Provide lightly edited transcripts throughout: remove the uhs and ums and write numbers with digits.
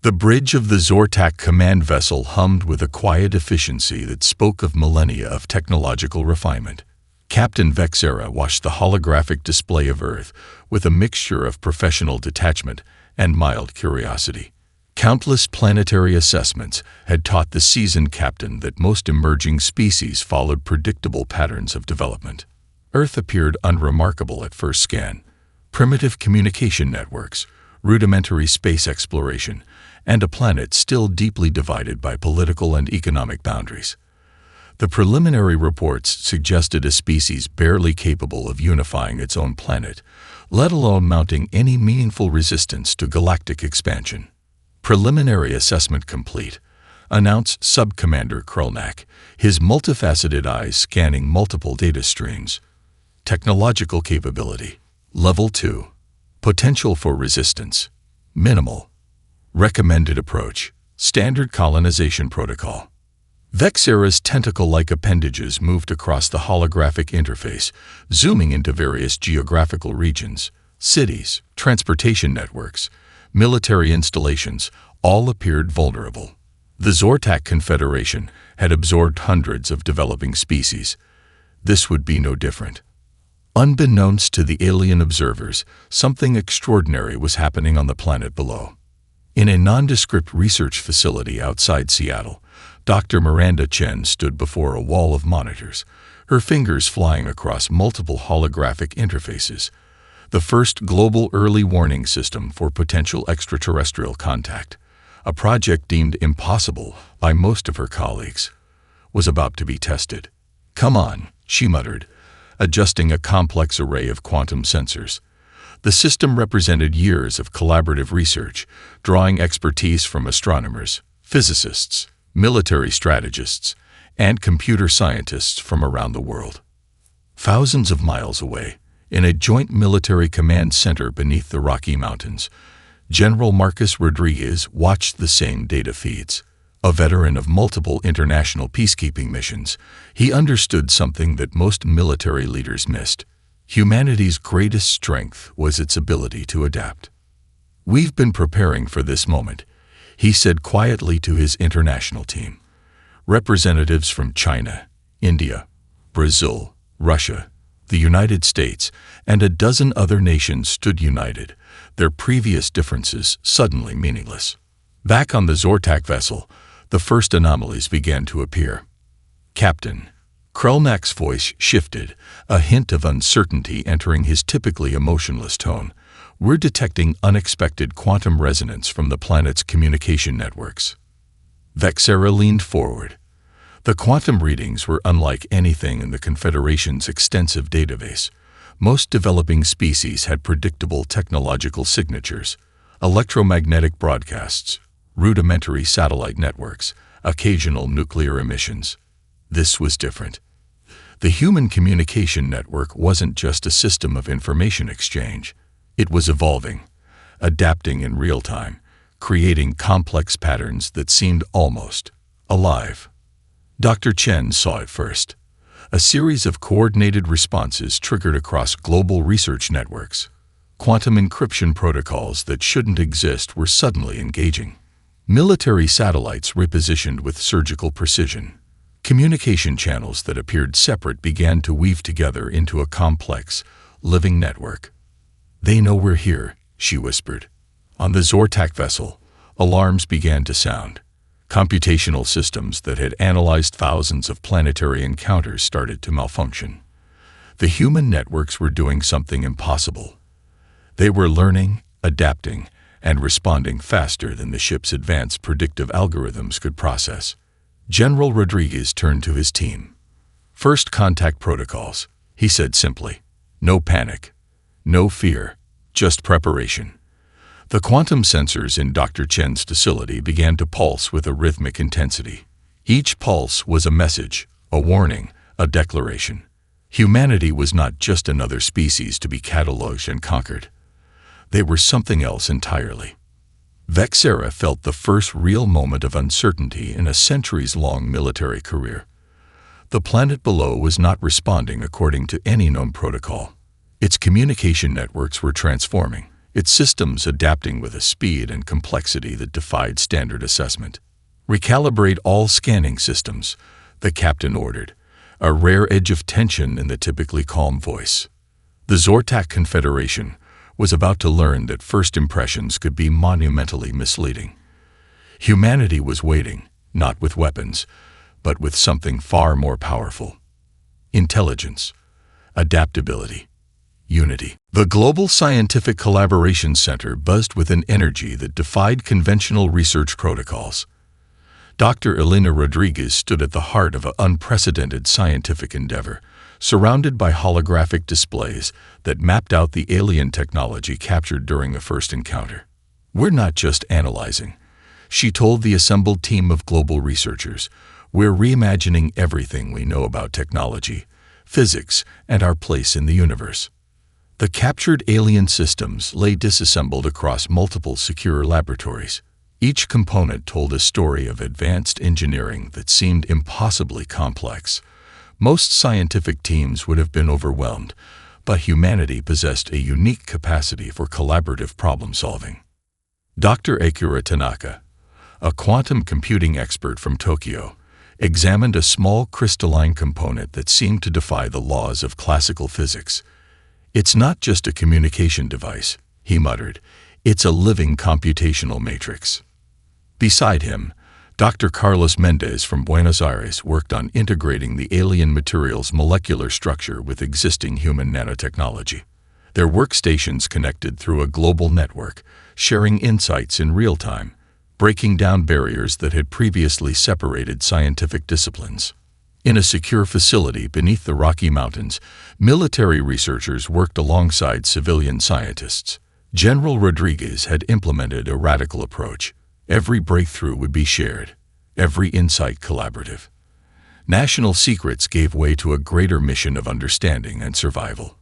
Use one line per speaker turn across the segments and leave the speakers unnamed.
The bridge of the Zortak command vessel hummed with a quiet efficiency that spoke of millennia of technological refinement. Captain Vexera watched the holographic display of Earth with a mixture of professional detachment and mild curiosity. Countless planetary assessments had taught the seasoned captain that most emerging species followed predictable patterns of development. Earth appeared unremarkable at first scan. Primitive communication networks, rudimentary space exploration, and a planet still deeply divided by political and economic boundaries. The preliminary reports suggested a species barely capable of unifying its own planet, let alone mounting any meaningful resistance to galactic expansion. Preliminary assessment complete, announced Sub-Commander Krulnak, his multifaceted eyes scanning multiple data streams. Technological capability, Level 2. Potential for resistance, minimal. Recommended approach, standard colonization protocol. Vexera's tentacle-like appendages moved across the holographic interface, zooming into various geographical regions. Cities, transportation networks, military installations all appeared vulnerable. The Zortak Confederation had absorbed hundreds of developing species. This would be no different. Unbeknownst to the alien observers, something extraordinary was happening on the planet below. In a nondescript research facility outside Seattle, Dr. Miranda Chen stood before a wall of monitors, her fingers flying across multiple holographic interfaces. The first global early warning system for potential extraterrestrial contact, a project deemed impossible by most of her colleagues, was about to be tested. "Come on," she muttered, adjusting a complex array of quantum sensors. The system represented years of collaborative research, drawing expertise from astronomers, physicists, military strategists, and computer scientists from around the world. Thousands of miles away, in a joint military command center beneath the Rocky Mountains, General Marcus Rodriguez watched the same data feeds. A veteran of multiple international peacekeeping missions, he understood something that most military leaders missed. Humanity's greatest strength was its ability to adapt. "We've been preparing for this moment," he said quietly to his international team. Representatives from China, India, Brazil, Russia, the United States, and a dozen other nations stood united, their previous differences suddenly meaningless. Back on the Zortak vessel, the first anomalies began to appear. "Captain," Krulnak's voice shifted, a hint of uncertainty entering his typically emotionless tone. "We're detecting unexpected quantum resonance from the planet's communication networks." Vexera leaned forward. The quantum readings were unlike anything in the Confederation's extensive database. Most developing species had predictable technological signatures, electromagnetic broadcasts, rudimentary satellite networks, occasional nuclear emissions. This was different. The human communication network wasn't just a system of information exchange. It was evolving, adapting in real time, creating complex patterns that seemed almost alive. Dr. Chen saw it first. A series of coordinated responses triggered across global research networks. Quantum encryption protocols that shouldn't exist were suddenly engaging. Military satellites repositioned with surgical precision. Communication channels that appeared separate began to weave together into a complex, living network. "They know we're here," she whispered. On the Zortak vessel, alarms began to sound. Computational systems that had analyzed thousands of planetary encounters started to malfunction. The human networks were doing something impossible. They were learning, adapting, and responding faster than the ship's advanced predictive algorithms could process. General Rodriguez turned to his team. "First contact protocols," he said simply. "No panic, no fear, just preparation." The quantum sensors in Dr. Chen's facility began to pulse with a rhythmic intensity. Each pulse was a message, a warning, a declaration. Humanity was not just another species to be cataloged and conquered. They were something else entirely. Vexera felt the first real moment of uncertainty in a centuries-long military career. The planet below was not responding according to any known protocol. Its communication networks were transforming, its systems adapting with a speed and complexity that defied standard assessment. "Recalibrate all scanning systems," the captain ordered, a rare edge of tension in the typically calm voice. The Zortak Confederation was about to learn that first impressions could be monumentally misleading. Humanity was waiting, not with weapons, but with something far more powerful: intelligence, adaptability, unity. The Global Scientific Collaboration Center buzzed with an energy that defied conventional research protocols. Dr. Elena Rodriguez stood at the heart of an unprecedented scientific endeavor, surrounded by holographic displays that mapped out the alien technology captured during the first encounter. "We're not just analyzing," she told the assembled team of global researchers. "We're reimagining everything we know about technology, physics, and our place in the universe." The captured alien systems lay disassembled across multiple secure laboratories. Each component told a story of advanced engineering that seemed impossibly complex. Most scientific teams would have been overwhelmed, but humanity possessed a unique capacity for collaborative problem-solving. Dr. Akira Tanaka, a quantum computing expert from Tokyo, examined a small crystalline component that seemed to defy the laws of classical physics. "It's not just a communication device," he muttered. "It's a living computational matrix." Beside him, Dr. Carlos Mendez from Buenos Aires worked on integrating the alien material's molecular structure with existing human nanotechnology. Their workstations connected through a global network, sharing insights in real time, breaking down barriers that had previously separated scientific disciplines. In a secure facility beneath the Rocky Mountains, military researchers worked alongside civilian scientists. General Rodriguez had implemented a radical approach. Every breakthrough would be shared, every insight collaborative. National secrets gave way to a greater mission of understanding and survival.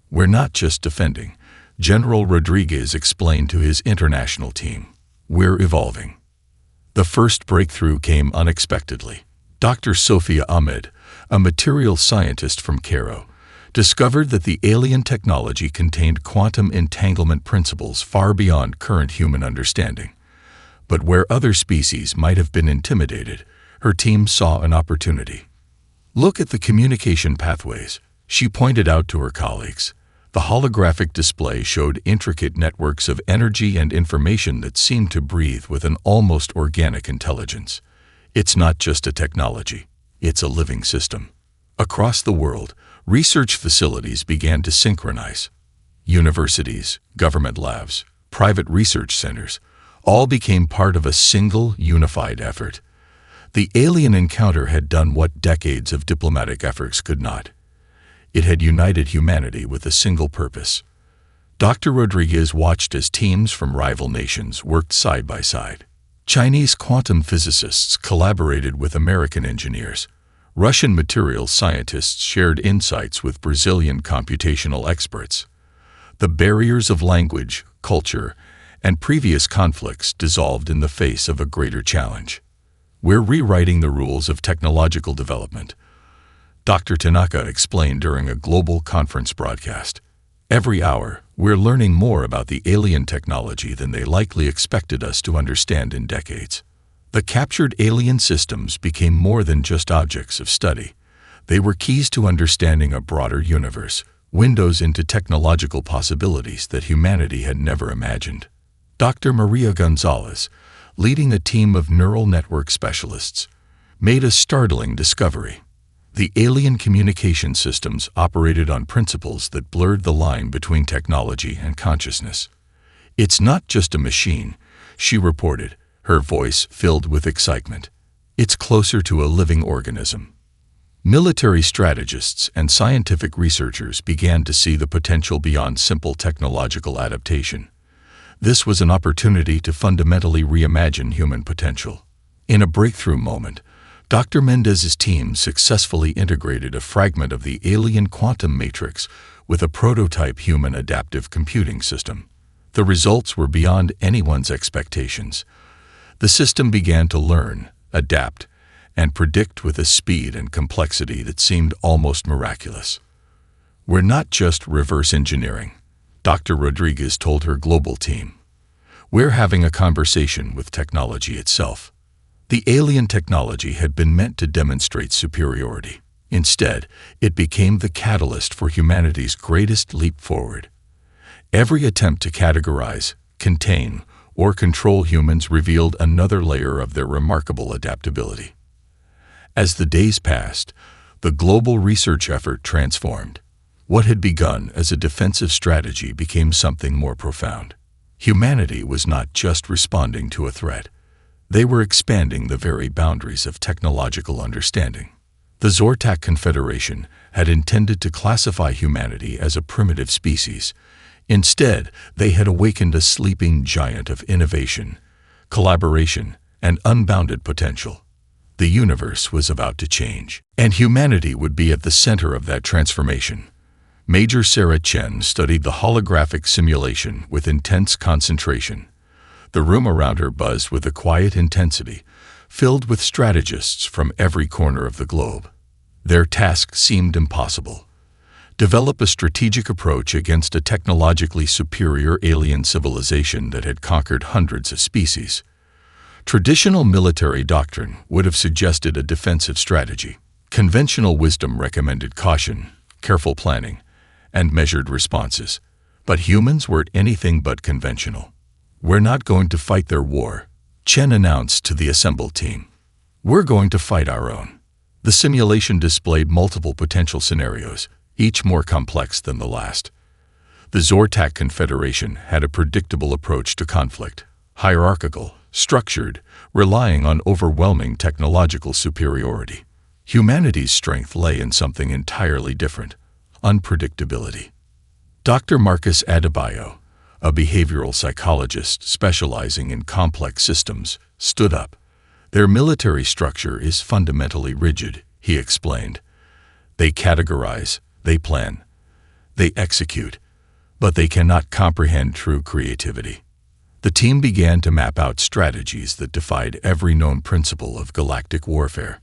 "We're not just defending," General Rodriguez explained to his international team. "We're evolving." The first breakthrough came unexpectedly. Dr. Sophia Ahmed, a materials scientist from Cairo, discovered that the alien technology contained quantum entanglement principles far beyond current human understanding. But where other species might have been intimidated, her team saw an opportunity. "Look at the communication pathways," she pointed out to her colleagues. The holographic display showed intricate networks of energy and information that seemed to breathe with an almost organic intelligence. "It's not just a technology, it's a living system." Across the world, research facilities began to synchronize. Universities, government labs, private research centers, all became part of a single, unified effort. The alien encounter had done what decades of diplomatic efforts could not. It had united humanity with a single purpose. Dr. Rodriguez watched as teams from rival nations worked side by side. Chinese quantum physicists collaborated with American engineers. Russian materials scientists shared insights with Brazilian computational experts. The barriers of language, culture, and previous conflicts dissolved in the face of a greater challenge. "We're rewriting the rules of technological development," Dr. Tanaka explained during a global conference broadcast. "Every hour, we're learning more about the alien technology than they likely expected us to understand in decades." The captured alien systems became more than just objects of study. They were keys to understanding a broader universe, windows into technological possibilities that humanity had never imagined. Dr. Maria Gonzalez, leading a team of neural network specialists, made a startling discovery. The alien communication systems operated on principles that blurred the line between technology and consciousness. "It's not just a machine," she reported, her voice filled with excitement. "It's closer to a living organism." Military strategists and scientific researchers began to see the potential beyond simple technological adaptation. This was an opportunity to fundamentally reimagine human potential. In a breakthrough moment, Dr. Mendez's team successfully integrated a fragment of the alien quantum matrix with a prototype human adaptive computing system. The results were beyond anyone's expectations. The system began to learn, adapt, and predict with a speed and complexity that seemed almost miraculous. "We're not just reverse engineering," Dr. Rodriguez told her global team. We're having a conversation with technology itself. The alien technology had been meant to demonstrate superiority. Instead, it became the catalyst for humanity's greatest leap forward. Every attempt to categorize, contain, or control humans revealed another layer of their remarkable adaptability. As the days passed, the global research effort transformed. What had begun as a defensive strategy became something more profound. Humanity was not just responding to a threat. They were expanding the very boundaries of technological understanding. The Zortak Confederation had intended to classify humanity as a primitive species. Instead, they had awakened a sleeping giant of innovation, collaboration, and unbounded potential. The universe was about to change, and humanity would be at the center of that transformation. Major Sarah Chen studied the holographic simulation with intense concentration. The room around her buzzed with a quiet intensity, filled with strategists from every corner of the globe. Their task seemed impossible. Develop a strategic approach against a technologically superior alien civilization that had conquered hundreds of species. Traditional military doctrine would have suggested a defensive strategy. Conventional wisdom recommended caution, careful planning, and measured responses. But humans weren't anything but conventional. We're not going to fight their war, Chen announced to the assembled team. We're going to fight our own. The simulation displayed multiple potential scenarios, each more complex than the last. The Zortak Confederation had a predictable approach to conflict, hierarchical, structured, relying on overwhelming technological superiority. Humanity's strength lay in something entirely different: unpredictability. Dr. Marcus Adebayo, a behavioral psychologist specializing in complex systems, stood up. Their military structure is fundamentally rigid, he explained. They categorize, they plan, they execute, but they cannot comprehend true creativity. The team began to map out strategies that defied every known principle of galactic warfare.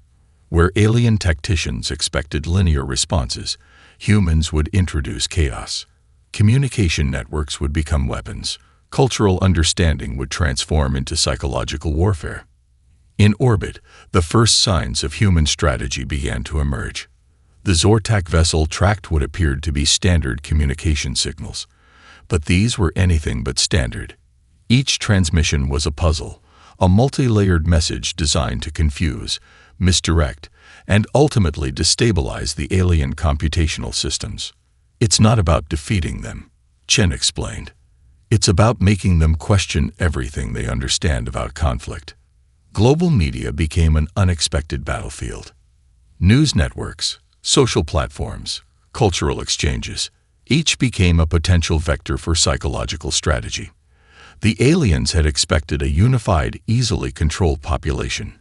Where alien tacticians expected linear responses, humans would introduce chaos. Communication networks would become weapons. Cultural understanding would transform into psychological warfare. In orbit, the first signs of human strategy began to emerge. The Zortak vessel tracked what appeared to be standard communication signals, but these were anything but standard. Each transmission was a puzzle, a multi-layered message designed to confuse, misdirect, and ultimately destabilize the alien computational systems. It's not about defeating them, Chen explained. It's about making them question everything they understand about conflict. Global media became an unexpected battlefield. News networks, social platforms, cultural exchanges, each became a potential vector for psychological strategy. The aliens had expected a unified, easily controlled population.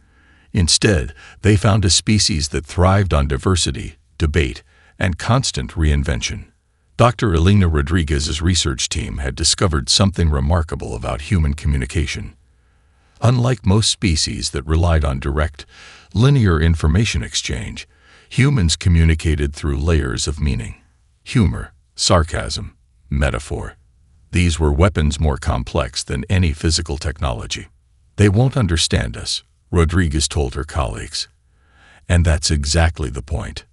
Instead, they found a species that thrived on diversity, debate, and constant reinvention. Dr. Elena Rodriguez's research team had discovered something remarkable about human communication. Unlike most species that relied on direct, linear information exchange, humans communicated through layers of meaning: humor, sarcasm, metaphor. These were weapons more complex than any physical technology. They won't understand us, Rodriguez told her colleagues. And that's exactly the point.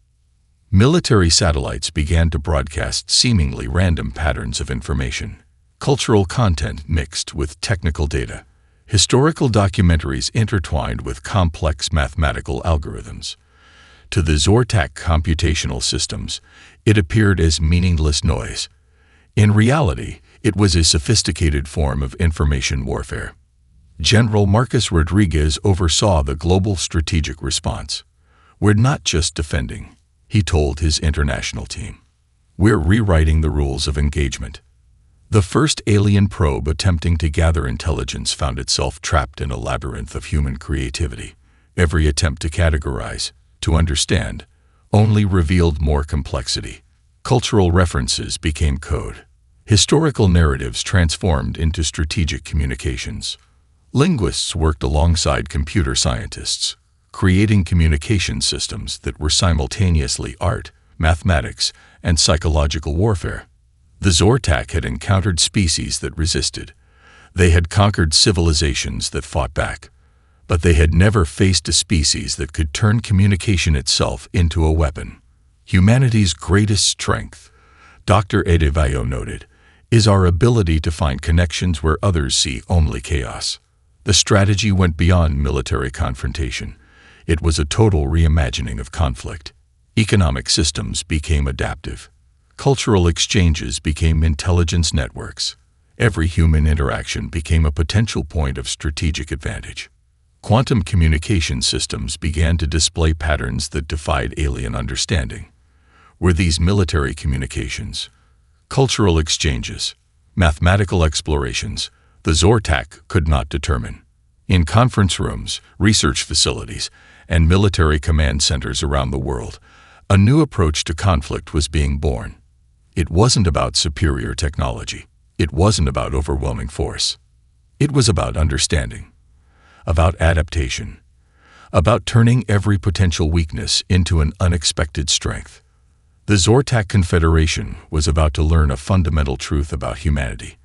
Military satellites began to broadcast seemingly random patterns of information. Cultural content mixed with technical data. Historical documentaries intertwined with complex mathematical algorithms. To the Zortak computational systems, it appeared as meaningless noise. In reality, it was a sophisticated form of information warfare. General Marcus Rodriguez oversaw the global strategic response. We're not just defending, he told his international team. We're rewriting the rules of engagement. The first alien probe attempting to gather intelligence found itself trapped in a labyrinth of human creativity. Every attempt to categorize, to understand, only revealed more complexity. Cultural references became code. Historical narratives transformed into strategic communications. Linguists worked alongside computer scientists, creating communication systems that were simultaneously art, mathematics, and psychological warfare. The Zortak had encountered species that resisted. They had conquered civilizations that fought back. But they had never faced a species that could turn communication itself into a weapon. Humanity's greatest strength, Dr. Adebayo noted, is our ability to find connections where others see only chaos. The strategy went beyond military confrontation. It was a total reimagining of conflict. Economic systems became adaptive. Cultural exchanges became intelligence networks. Every human interaction became a potential point of strategic advantage. Quantum communication systems began to display patterns that defied alien understanding. Were these military communications, cultural exchanges, mathematical explorations? The Zortak could not determine. In conference rooms, research facilities, and military command centers around the world, a new approach to conflict was being born. It wasn't about superior technology. It wasn't about overwhelming force. It was about understanding, about adaptation, about turning every potential weakness into an unexpected strength. The Zortak Confederation was about to learn a fundamental truth about humanity.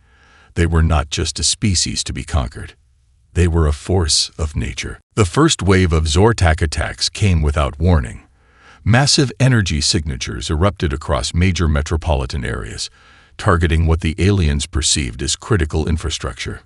They were not just a species to be conquered. They were a force of nature. The first wave of Zortak attacks came without warning. Massive energy signatures erupted across major metropolitan areas, targeting what the aliens perceived as critical infrastructure.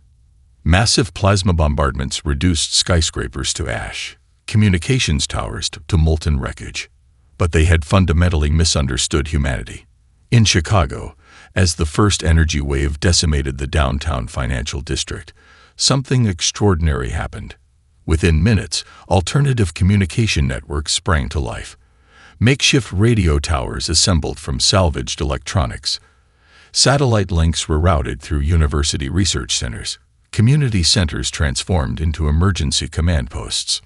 Massive plasma bombardments reduced skyscrapers to ash, communications towers to molten wreckage. But they had fundamentally misunderstood humanity. In Chicago, as the first energy wave decimated the downtown financial district, something extraordinary happened. Within minutes, alternative communication networks sprang to life. Makeshift radio towers assembled from salvaged electronics. Satellite links were routed through university research centers. Community centers transformed into emergency command posts.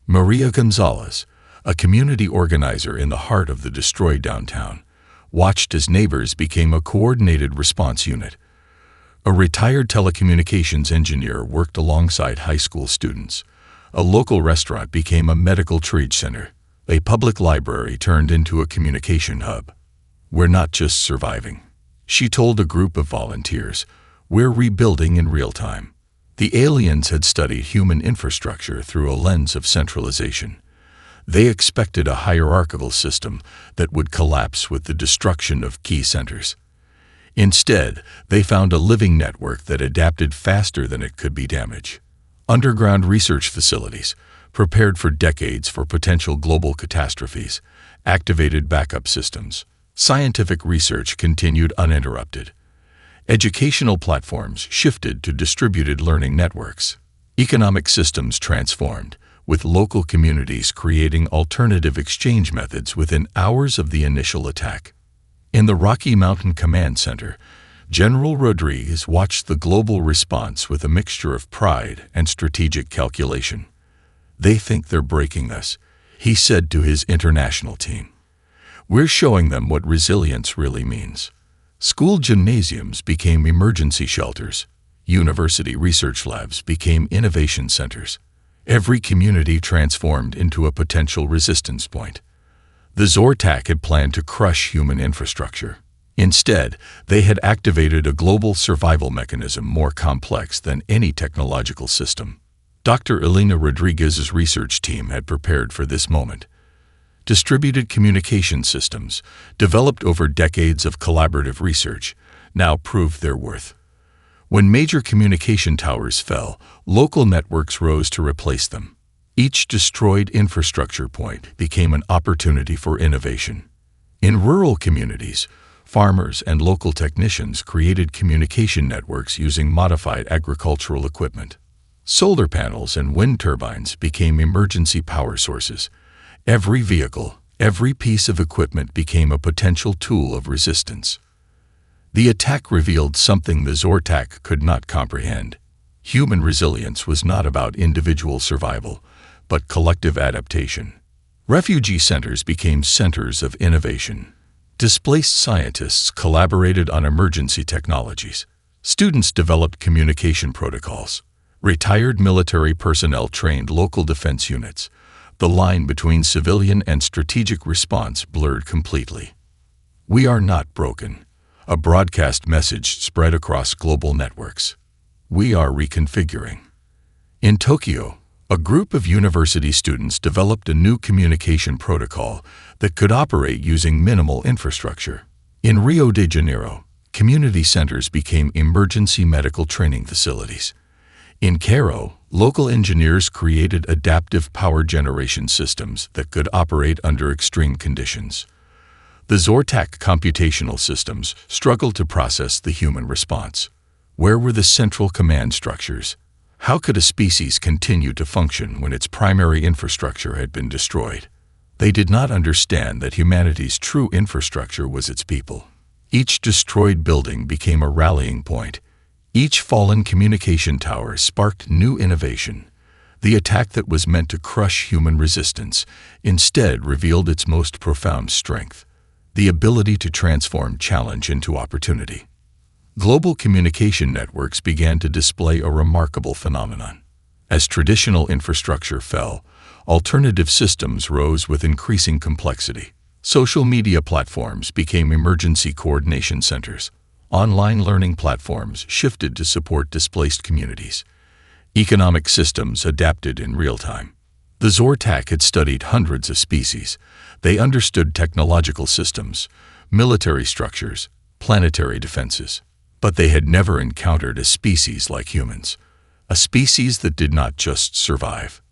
Maria Gonzalez, a community organizer in the heart of the destroyed downtown, watched as neighbors became a coordinated response unit. A retired telecommunications engineer worked alongside high school students. A local restaurant became a medical trade center. A public library turned into a communication hub. We're not just surviving, she told a group of volunteers. We're rebuilding in real time. The aliens had studied human infrastructure through a lens of centralization. They expected a hierarchical system that would collapse with the destruction of key centers. Instead, they found a living network that adapted faster than it could be damaged. Underground research facilities, prepared for decades for potential global catastrophes, activated backup systems. Scientific research continued uninterrupted. Educational platforms shifted to distributed learning networks. Economic systems transformed, with local communities creating alternative exchange methods within hours of the initial attack. In the Rocky Mountain Command Center, General Rodriguez watched the global response with a mixture of pride and strategic calculation. They think they're breaking us, he said to his international team. We're showing them what resilience really means. School gymnasiums became emergency shelters. University research labs became innovation centers. Every community transformed into a potential resistance point. The Zortak had planned to crush human infrastructure. Instead, they had activated a global survival mechanism more complex than any technological system. Dr. Elena Rodriguez's research team had prepared for this moment. Distributed communication systems, developed over decades of collaborative research, now proved their worth. When major communication towers fell, local networks rose to replace them. Each destroyed infrastructure point became an opportunity for innovation. In rural communities, farmers and local technicians created communication networks using modified agricultural equipment. Solar panels and wind turbines became emergency power sources. Every vehicle, every piece of equipment became a potential tool of resistance. The attack revealed something the Zortak could not comprehend. Human resilience was not about individual survival, but collective adaptation. Refugee centers became centers of innovation. Displaced scientists collaborated on emergency technologies. Students developed communication protocols. Retired military personnel trained local defense units. The line between civilian and strategic response blurred completely. We are not broken. A broadcast message spread across global networks. We are reconfiguring. In Tokyo, a group of university students developed a new communication protocol that could operate using minimal infrastructure. In Rio de Janeiro, community centers became emergency medical training facilities. In Cairo, local engineers created adaptive power generation systems that could operate under extreme conditions. The Zortak computational systems struggled to process the human response. Where were the central command structures? How could a species continue to function when its primary infrastructure had been destroyed? They did not understand that humanity's true infrastructure was its people. Each destroyed building became a rallying point. Each fallen communication tower sparked new innovation. The attack that was meant to crush human resistance instead revealed its most profound strength: the ability to transform challenge into opportunity. Global communication networks began to display a remarkable phenomenon. As traditional infrastructure fell, alternative systems rose with increasing complexity. Social media platforms became emergency coordination centers. Online learning platforms shifted to support displaced communities. Economic systems adapted in real time. The Zortak had studied hundreds of species. They understood technological systems, military structures, planetary defenses. But they had never encountered a species like humans. A species that did not just survive.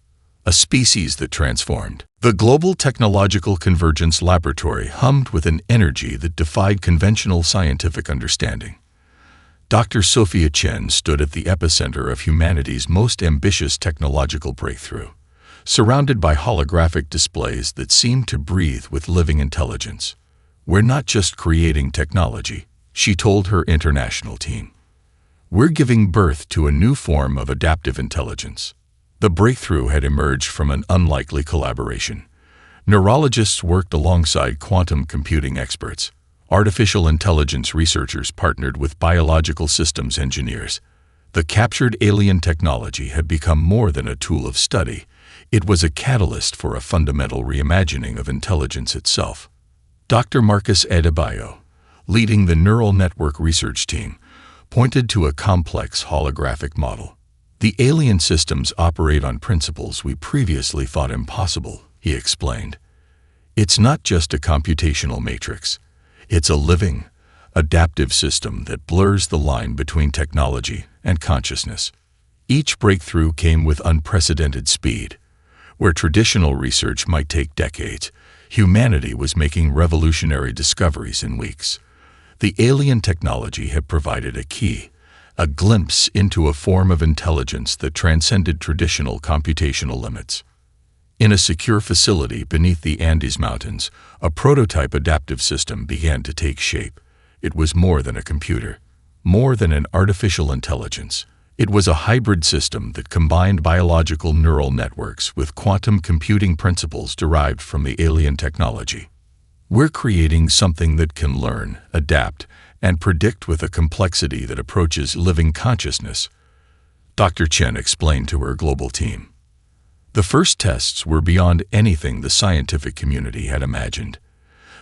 A species that transformed. The Global Technological Convergence Laboratory hummed with an energy that defied conventional scientific understanding. Dr. Sophia Chen stood at the epicenter of humanity's most ambitious technological breakthrough, surrounded by holographic displays that seemed to breathe with living intelligence. We're not just creating technology, she told her international team. We're giving birth to a new form of adaptive intelligence. The breakthrough had emerged from an unlikely collaboration. Neurologists worked alongside quantum computing experts. Artificial intelligence researchers partnered with biological systems engineers. The captured alien technology had become more than a tool of study. It was a catalyst for a fundamental reimagining of intelligence itself. Dr. Marcus Adebayo, leading the neural network research team, pointed to a complex holographic model. The alien systems operate on principles we previously thought impossible, he explained. It's not just a computational matrix. It's a living, adaptive system that blurs the line between technology and consciousness. Each breakthrough came with unprecedented speed. Where traditional research might take decades, humanity was making revolutionary discoveries in weeks. The alien technology had provided a key, a glimpse into a form of intelligence that transcended traditional computational limits. In a secure facility beneath the Andes Mountains, a prototype adaptive system began to take shape. It was more than a computer, more than an artificial intelligence. It was a hybrid system that combined biological neural networks with quantum computing principles derived from the alien technology. We're creating something that can learn, adapt, and predict with a complexity that approaches living consciousness, Dr. Chen explained to her global team. The first tests were beyond anything the scientific community had imagined.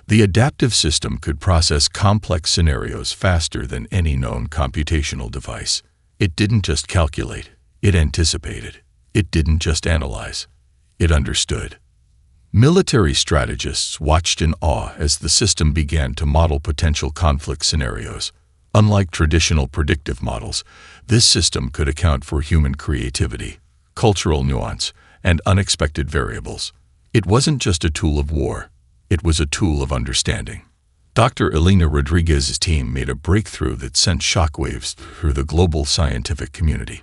The adaptive system could process complex scenarios faster than any known computational device. It didn't just calculate, it anticipated. It didn't just analyze, it understood. Military strategists watched in awe as the system began to model potential conflict scenarios. Unlike traditional predictive models, this system could account for human creativity, cultural nuance, and unexpected variables. It wasn't just a tool of war, it was a tool of understanding. Dr. Elena Rodriguez's team made a breakthrough that sent shockwaves through the global scientific community.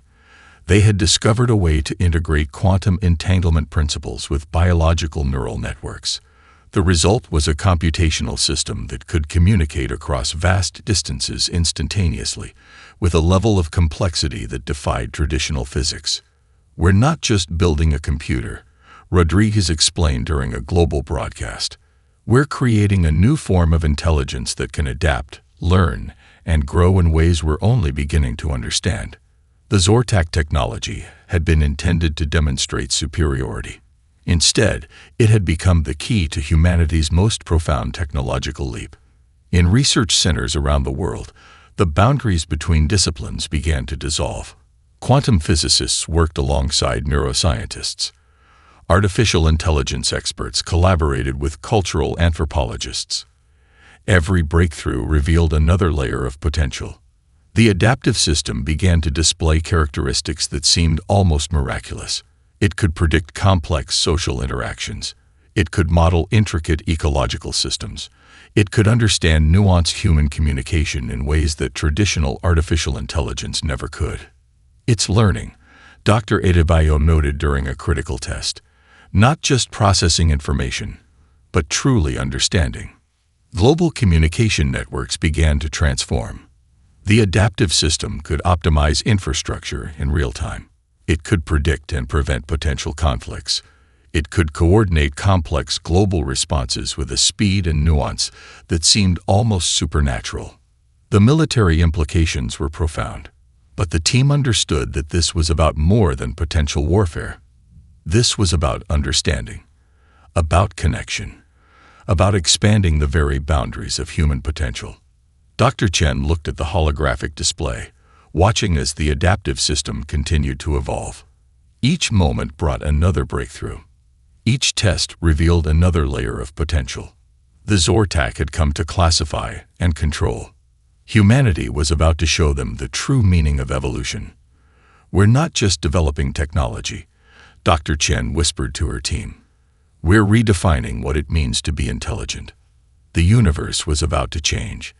They had discovered a way to integrate quantum entanglement principles with biological neural networks. The result was a computational system that could communicate across vast distances instantaneously, with a level of complexity that defied traditional physics. We're not just building a computer, Rodriguez explained during a global broadcast. We're creating a new form of intelligence that can adapt, learn, and grow in ways we're only beginning to understand. The Zortak technology had been intended to demonstrate superiority. Instead, it had become the key to humanity's most profound technological leap. In research centers around the world, the boundaries between disciplines began to dissolve. Quantum physicists worked alongside neuroscientists. Artificial intelligence experts collaborated with cultural anthropologists. Every breakthrough revealed another layer of potential. The adaptive system began to display characteristics that seemed almost miraculous. It could predict complex social interactions. It could model intricate ecological systems. It could understand nuanced human communication in ways that traditional artificial intelligence never could. It's learning, Dr. Adebayo noted during a critical test. Not just processing information, but truly understanding. Global communication networks began to transform. The adaptive system could optimize infrastructure in real time. It could predict and prevent potential conflicts. It could coordinate complex global responses with a speed and nuance that seemed almost supernatural. The military implications were profound, but the team understood that this was about more than potential warfare. This was about understanding, about connection, about expanding the very boundaries of human potential. Dr. Chen looked at the holographic display, watching as the adaptive system continued to evolve. Each moment brought another breakthrough. Each test revealed another layer of potential. The Zortak had come to classify and control. Humanity was about to show them the true meaning of evolution. We're not just developing technology, Dr. Chen whispered to her team. We're redefining what it means to be intelligent. The universe was about to change,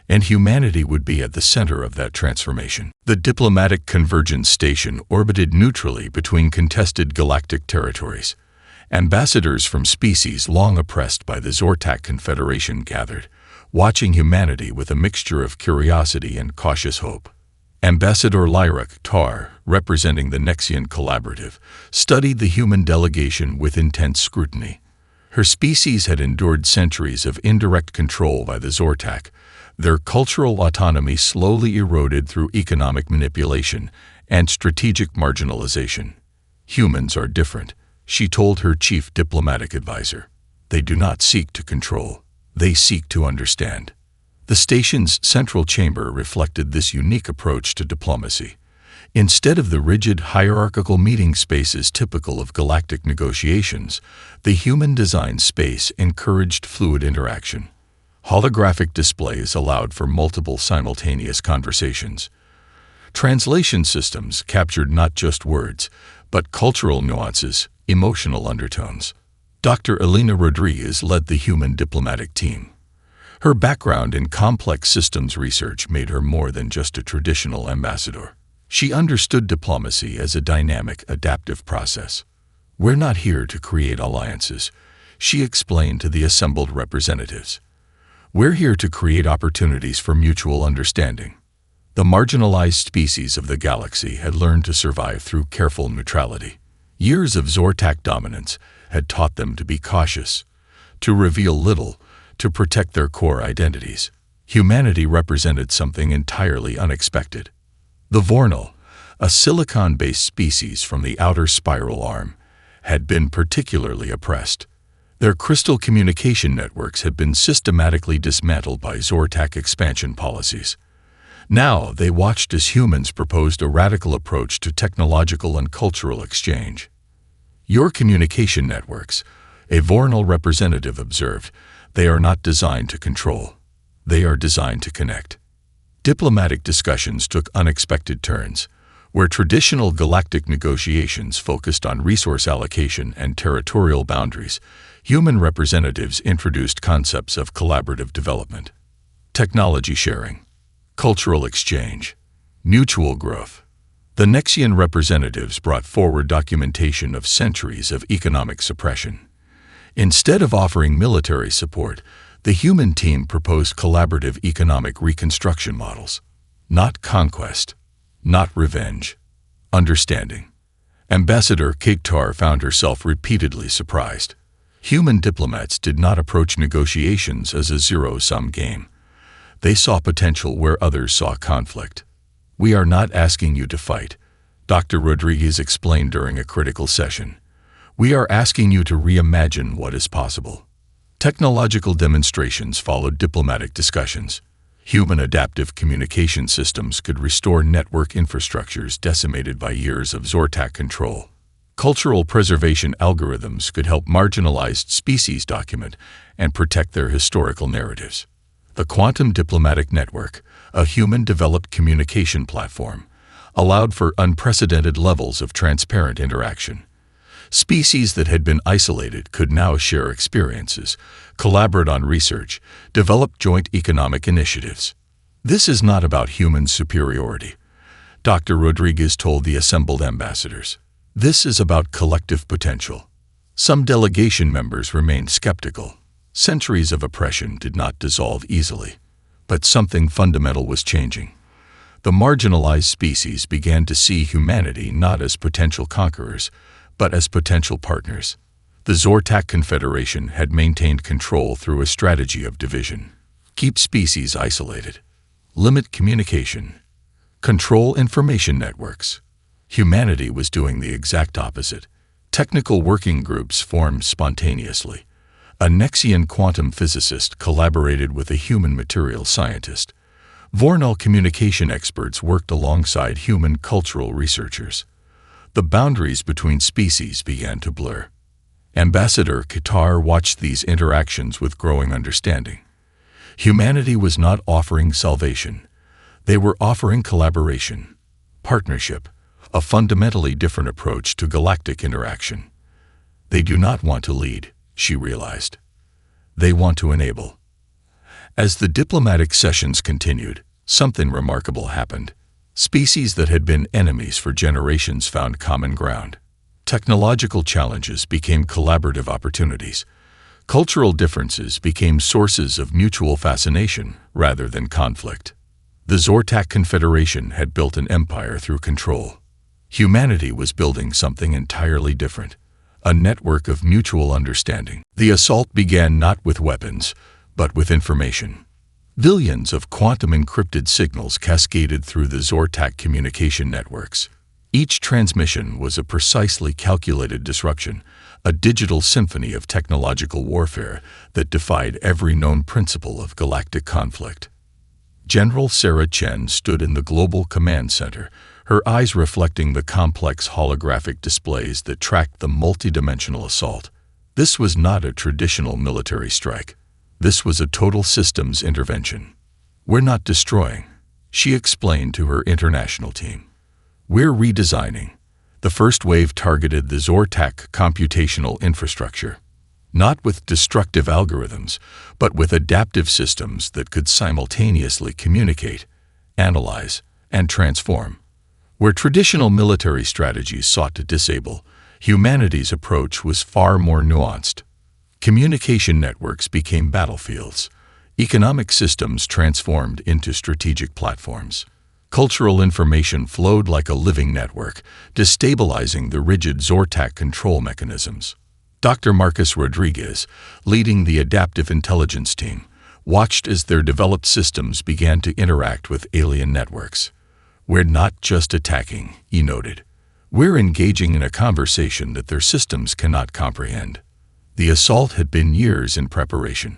and humanity would be at the center of that transformation. The diplomatic convergence station orbited neutrally between contested galactic territories. Ambassadors from species long oppressed by the Zortak Confederation gathered, watching humanity with a mixture of curiosity and cautious hope. Ambassador Lyrak Tar, representing the Nexian Collaborative, studied the human delegation with intense scrutiny. Her species had endured centuries of indirect control by the Zortak. Their cultural autonomy slowly eroded through economic manipulation and strategic marginalization. Humans are different, she told her chief diplomatic advisor. They do not seek to control. They seek to understand. The station's central chamber reflected this unique approach to diplomacy. Instead of the rigid hierarchical meeting spaces typical of galactic negotiations, the human-designed space encouraged fluid interaction. Holographic displays allowed for multiple simultaneous conversations. Translation systems captured not just words, but cultural nuances, emotional undertones. Dr. Elena Rodriguez led the human diplomatic team. Her background in complex systems research made her more than just a traditional ambassador. She understood diplomacy as a dynamic, adaptive process. We're not here to create alliances, she explained to the assembled representatives. We're here to create opportunities for mutual understanding. The marginalized species of the galaxy had learned to survive through careful neutrality. Years of Zortak dominance had taught them to be cautious, to reveal little, to protect their core identities. Humanity represented something entirely unexpected. The Vornal, a silicon-based species from the outer spiral arm, had been particularly oppressed. Their crystal communication networks had been systematically dismantled by Zortak expansion policies. Now they watched as humans proposed a radical approach to technological and cultural exchange. Your communication networks, a Vornal representative observed, they are not designed to control. They are designed to connect. Diplomatic discussions took unexpected turns, where traditional galactic negotiations focused on resource allocation and territorial boundaries. Human representatives introduced concepts of collaborative development, technology sharing, cultural exchange, mutual growth. The Nexian representatives brought forward documentation of centuries of economic suppression. Instead of offering military support, the human team proposed collaborative economic reconstruction models. Not conquest, not revenge, understanding. Ambassador Kektar found herself repeatedly surprised. Human diplomats did not approach negotiations as a zero-sum game. They saw potential where others saw conflict. We are not asking you to fight, Dr. Rodriguez explained during a critical session. We are asking you to reimagine what is possible. Technological demonstrations followed diplomatic discussions. Human adaptive communication systems could restore network infrastructures decimated by years of Zortak control. Cultural preservation algorithms could help marginalized species document and protect their historical narratives. The Quantum Diplomatic Network, a human-developed communication platform, allowed for unprecedented levels of transparent interaction. Species that had been isolated could now share experiences, collaborate on research, develop joint economic initiatives. This is not about human superiority, Dr. Rodriguez told the assembled ambassadors. This is about collective potential. Some delegation members remained skeptical. Centuries of oppression did not dissolve easily, but something fundamental was changing. The marginalized species began to see humanity not as potential conquerors, but as potential partners. The Zortak Confederation had maintained control through a strategy of division. Keep species isolated. Limit communication. Control information networks. Humanity was doing the exact opposite. Technical working groups formed spontaneously. A Nexian quantum physicist collaborated with a human materials scientist. Vornal communication experts worked alongside human cultural researchers. The boundaries between species began to blur. Ambassador Qatar watched these interactions with growing understanding. Humanity was not offering salvation. They were offering collaboration, partnership, a fundamentally different approach to galactic interaction. They do not want to lead, she realized. They want to enable. As the diplomatic sessions continued, something remarkable happened. Species that had been enemies for generations found common ground. Technological challenges became collaborative opportunities. Cultural differences became sources of mutual fascination rather than conflict. The Zortak Confederation had built an empire through control. Humanity was building something entirely different, a network of mutual understanding. The assault began not with weapons, but with information. Billions of quantum-encrypted signals cascaded through the Zortak communication networks. Each transmission was a precisely calculated disruption, a digital symphony of technological warfare that defied every known principle of galactic conflict. General Sarah Chen stood in the Global Command Center, her eyes reflecting the complex holographic displays that tracked the multidimensional assault. This was not a traditional military strike. This was a total systems intervention. We're not destroying, she explained to her international team. We're redesigning. The first wave targeted the Zortak computational infrastructure, not with destructive algorithms, but with adaptive systems that could simultaneously communicate, analyze, and transform. Where traditional military strategies sought to disable, humanity's approach was far more nuanced. Communication networks became battlefields. Economic systems transformed into strategic platforms. Cultural information flowed like a living network, destabilizing the rigid Zortak control mechanisms. Dr. Marcus Rodriguez, leading the adaptive intelligence team, watched as their developed systems began to interact with alien networks. We're not just attacking, he noted. We're engaging in a conversation that their systems cannot comprehend. The assault had been years in preparation.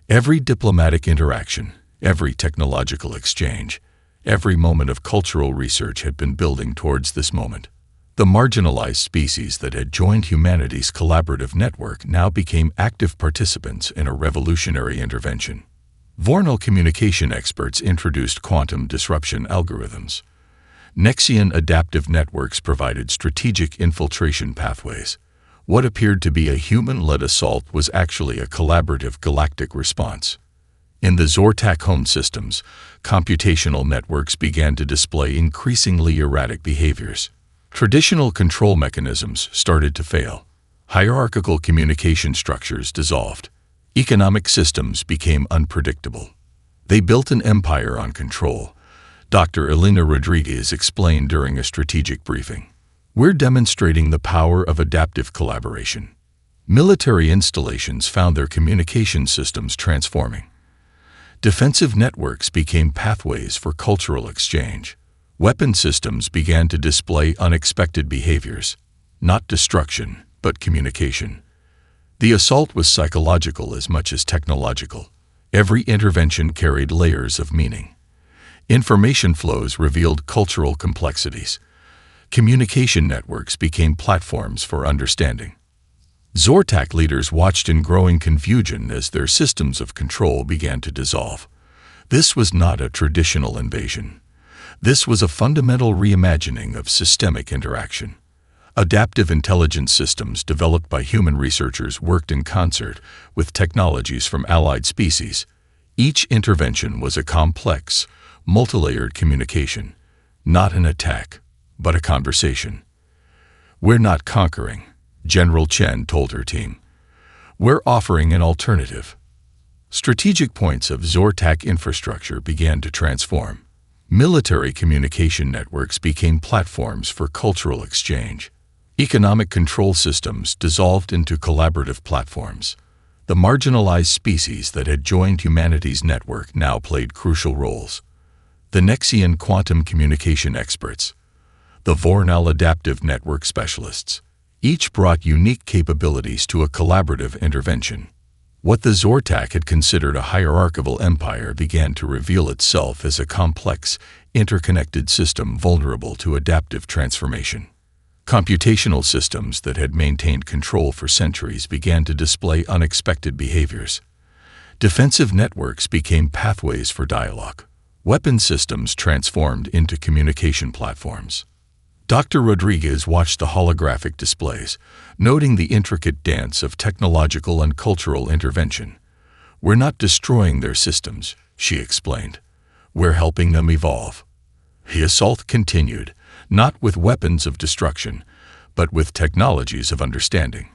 Every diplomatic interaction, every technological exchange, every moment of cultural research had been building towards this moment. The marginalized species that had joined humanity's collaborative network now became active participants in a revolutionary intervention. Vornal communication experts introduced quantum disruption algorithms. Nexian adaptive networks provided strategic infiltration pathways. What appeared to be a human-led assault was actually a collaborative galactic response. In the Zortak home systems, computational networks began to display increasingly erratic behaviors. Traditional control mechanisms started to fail. Hierarchical communication structures dissolved. Economic systems became unpredictable. They built an empire on control, Dr. Elena Rodriguez explained during a strategic briefing. We're demonstrating the power of adaptive collaboration. Military installations found their communication systems transforming. Defensive networks became pathways for cultural exchange. Weapon systems began to display unexpected behaviors, not destruction, but communication. The assault was psychological as much as technological. Every intervention carried layers of meaning. Information flows revealed cultural complexities. Communication networks became platforms for understanding. Zortak leaders watched in growing confusion as their systems of control began to dissolve. This was not a traditional invasion. This was a fundamental reimagining of systemic interaction. Adaptive intelligence systems developed by human researchers worked in concert with technologies from allied species. Each intervention was a complex, multilayered communication, not an attack, but a conversation. "We're not conquering," General Chen told her team. "We're offering an alternative." Strategic points of Zortak infrastructure began to transform. Military communication networks became platforms for cultural exchange. Economic control systems dissolved into collaborative platforms. The marginalized species that had joined humanity's network now played crucial roles. The Nexian quantum communication experts, the Vornal adaptive network specialists, each brought unique capabilities to a collaborative intervention. What the Zortak had considered a hierarchical empire began to reveal itself as a complex, interconnected system vulnerable to adaptive transformation. Computational systems that had maintained control for centuries began to display unexpected behaviors. Defensive networks became pathways for dialogue. Weapon systems transformed into communication platforms. Dr. Rodriguez watched the holographic displays, noting the intricate dance of technological and cultural intervention. "We're not destroying their systems," she explained. "We're helping them evolve." The assault continued, not with weapons of destruction, but with technologies of understanding.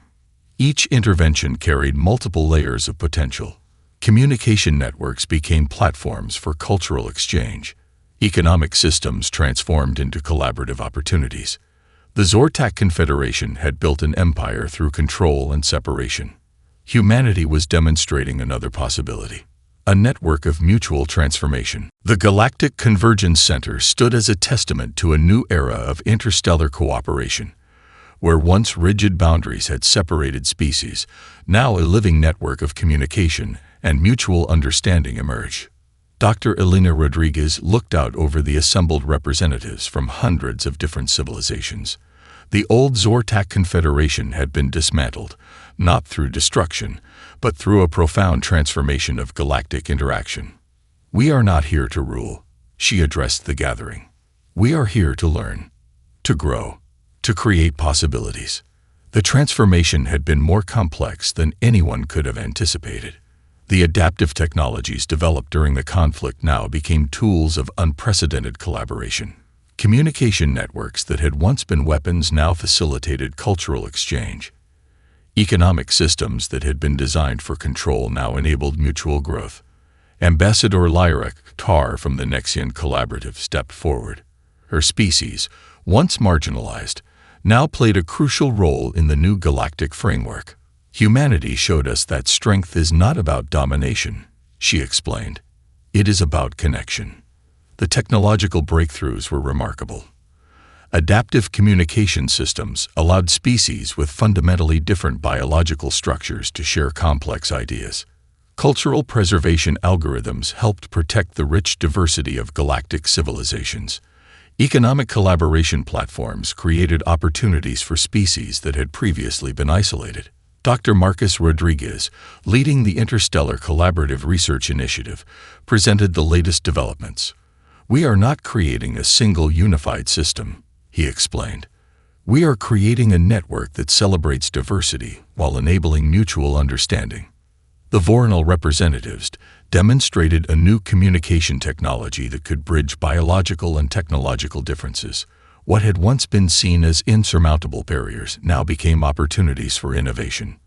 Each intervention carried multiple layers of potential. Communication networks became platforms for cultural exchange. Economic systems transformed into collaborative opportunities. The Zortak Confederation had built an empire through control and separation. Humanity was demonstrating another possibility. A network of mutual transformation. The Galactic Convergence Center stood as a testament to a new era of interstellar cooperation. Where once rigid boundaries had separated species, now a living network of communication and mutual understanding emerged. Dr. Elena Rodriguez looked out over the assembled representatives from hundreds of different civilizations. The old Zortak Confederation had been dismantled, not through destruction, but through a profound transformation of galactic interaction. "We are not here to rule," she addressed the gathering. "We are here to learn, to grow, to create possibilities." The transformation had been more complex than anyone could have anticipated. The adaptive technologies developed during the conflict now became tools of unprecedented collaboration. Communication networks that had once been weapons now facilitated cultural exchange. Economic systems that had been designed for control now enabled mutual growth. Ambassador Lyra Tar from the Nexian Collaborative stepped forward. Her species, once marginalized, now played a crucial role in the new galactic framework. "Humanity showed us that strength is not about domination," she explained. "It is about connection." The technological breakthroughs were remarkable. Adaptive communication systems allowed species with fundamentally different biological structures to share complex ideas. Cultural preservation algorithms helped protect the rich diversity of galactic civilizations. Economic collaboration platforms created opportunities for species that had previously been isolated. Dr. Marcus Rodriguez, leading the Interstellar Collaborative Research Initiative, presented the latest developments. "We are not creating a single unified system," he explained. "We are creating a network that celebrates diversity while enabling mutual understanding." The Vornal representatives demonstrated a new communication technology that could bridge biological and technological differences. What had once been seen as insurmountable barriers now became opportunities for innovation.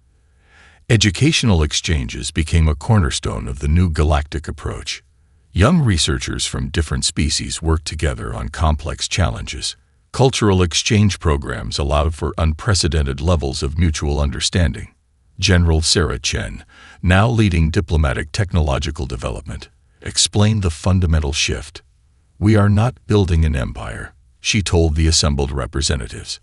Educational exchanges became a cornerstone of the new galactic approach. Young researchers from different species worked together on complex challenges. Cultural exchange programs allowed for unprecedented levels of mutual understanding. General Sarah Chen, now leading diplomatic technological development, explained the fundamental shift. "We are not building an empire," she told the assembled representatives.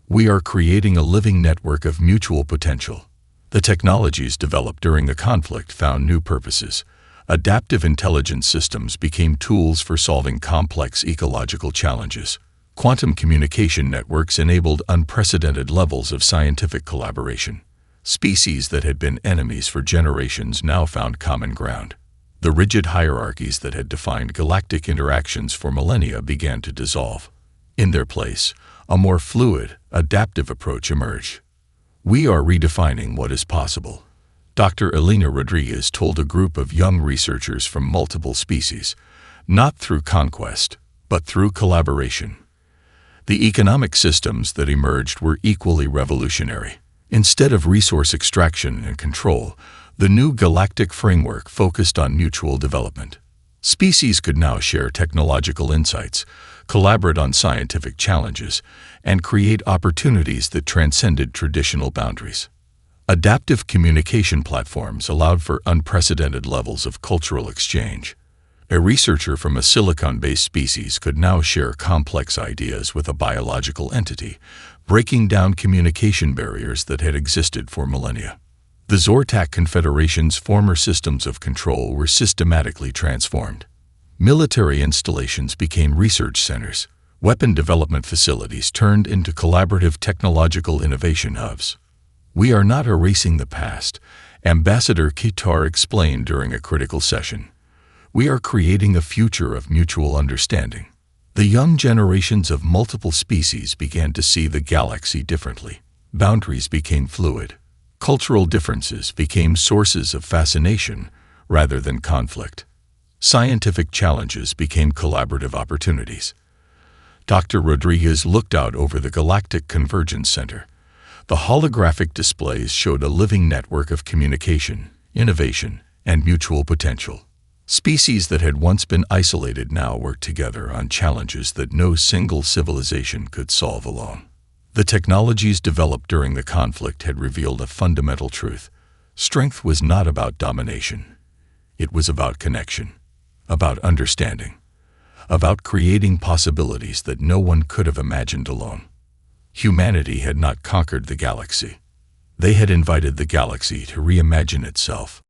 "We are creating a living network of mutual potential." The technologies developed during the conflict found new purposes. Adaptive intelligence systems became tools for solving complex ecological challenges. Quantum communication networks enabled unprecedented levels of scientific collaboration. Species that had been enemies for generations now found common ground. The rigid hierarchies that had defined galactic interactions for millennia began to dissolve. In their place, a more fluid, adaptive approach emerged. "We are redefining what is possible," Dr. Elena Rodriguez told a group of young researchers from multiple species, "not through conquest, but through collaboration." The economic systems that emerged were equally revolutionary. Instead of resource extraction and control, the new galactic framework focused on mutual development. Species could now share technological insights, collaborate on scientific challenges, and create opportunities that transcended traditional boundaries. Adaptive communication platforms allowed for unprecedented levels of cultural exchange. A researcher from a silicon-based species could now share complex ideas with a biological entity, breaking down communication barriers that had existed for millennia. The Zortak Confederation's former systems of control were systematically transformed. Military installations became research centers. Weapon development facilities turned into collaborative technological innovation hubs. "We are not erasing the past," Ambassador Kitar explained during a critical session. "We are creating a future of mutual understanding." The young generations of multiple species began to see the galaxy differently. Boundaries became fluid. Cultural differences became sources of fascination rather than conflict. Scientific challenges became collaborative opportunities. Dr. Rodriguez looked out over the Galactic Convergence Center. The holographic displays showed a living network of communication, innovation, and mutual potential. Species that had once been isolated now worked together on challenges that no single civilization could solve alone. The technologies developed during the conflict had revealed a fundamental truth. Strength was not about domination. It was about connection, about understanding, about creating possibilities that no one could have imagined alone. Humanity had not conquered the galaxy. They had invited the galaxy to reimagine itself.